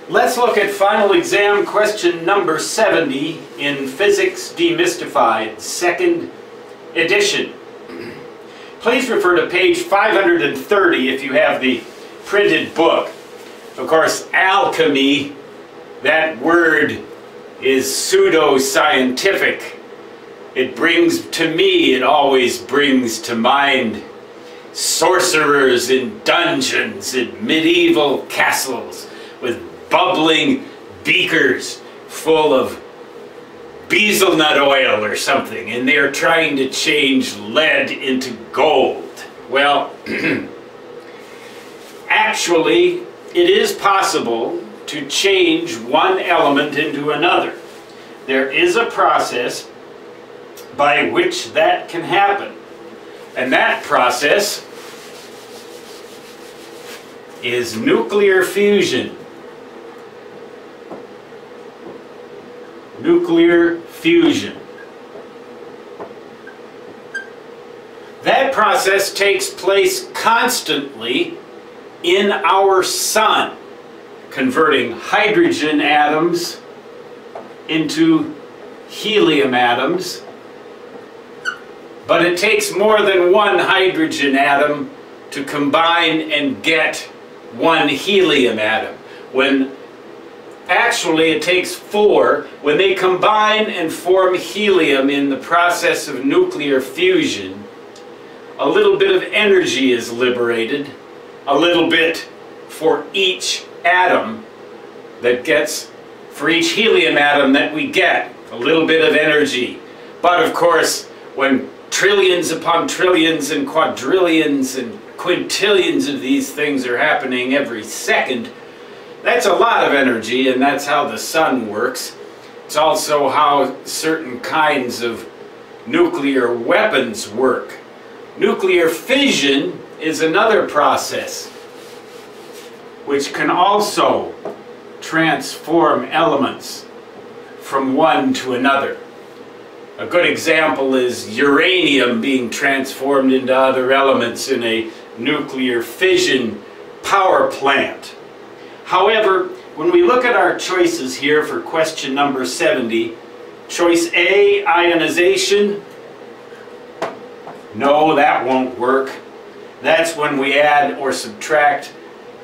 Let's look at final exam question number 70 in Physics Demystified, second edition. Please refer to page 530 if you have the printed book. Of course, alchemy, that word is pseudo-scientific. It always brings to mind sorcerers in dungeons in medieval castles with bubbling beakers full of hazelnut oil or something, and they're trying to change lead into gold. Well, actually, it is possible to change one element into another. There is a process by which that can happen, and that process is nuclear fusion. Nuclear fusion. That process takes place constantly in our sun, converting hydrogen atoms into helium atoms. But it takes more than one hydrogen atom to combine and get one helium atom. Actually, it takes four. When they combine and form helium in the process of nuclear fusion, a little bit of energy is liberated, a little bit for each atom for each helium atom that we get, a little bit of energy. But of course, when trillions upon trillions and quadrillions and quintillions of these things are happening every second, that's a lot of energy, and that's how the sun works. It's also how certain kinds of nuclear weapons work. Nuclear fission is another process which can also transform elements from one to another. A good example is uranium being transformed into other elements in a nuclear fission power plant. However, when we look at our choices here for question number 70, choice A, ionization, no, that won't work. That's when we add or subtract,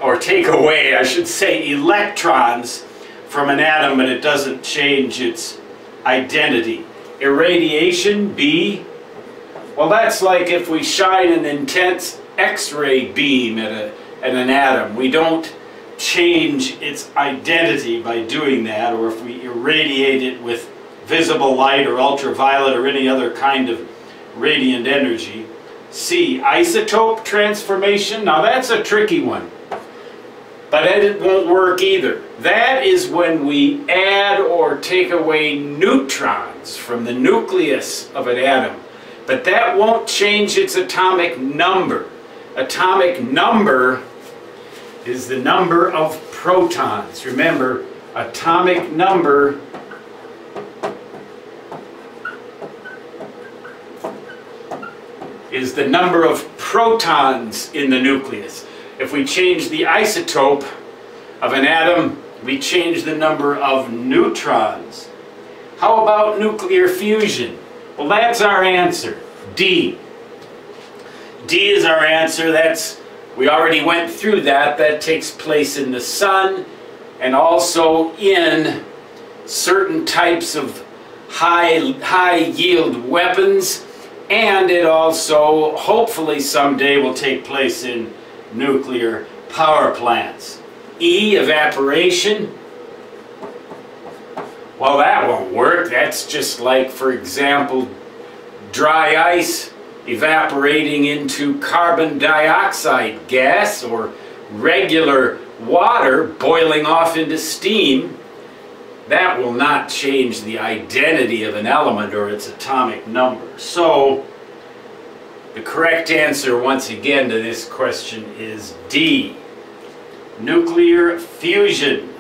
or take away, I should say, electrons from an atom, but it doesn't change its identity. Irradiation, B, well, that's like if we shine an intense X-ray beam at an atom. We don't change its identity by doing that, or if we irradiate it with visible light or ultraviolet or any other kind of radiant energy. C, isotope transformation. Now that's a tricky one, but it won't work either. That is when we add or take away neutrons from the nucleus of an atom, but that won't change its atomic number. Atomic number is the number of protons. Remember, atomic number is the number of protons in the nucleus. If we change the isotope of an atom, we change the number of neutrons. How about nuclear fusion? Well, that's our answer, D. D is our answer. We already went through that. That takes place in the sun and also in certain types of high yield weapons, and it also hopefully someday will take place in nuclear power plants. E, evaporation. Well, that won't work. That's just like, for example, dry ice evaporating into carbon dioxide gas, or regular water boiling off into steam. That will not change the identity of an element or its atomic number. So the correct answer once again to this question is D, nuclear fusion.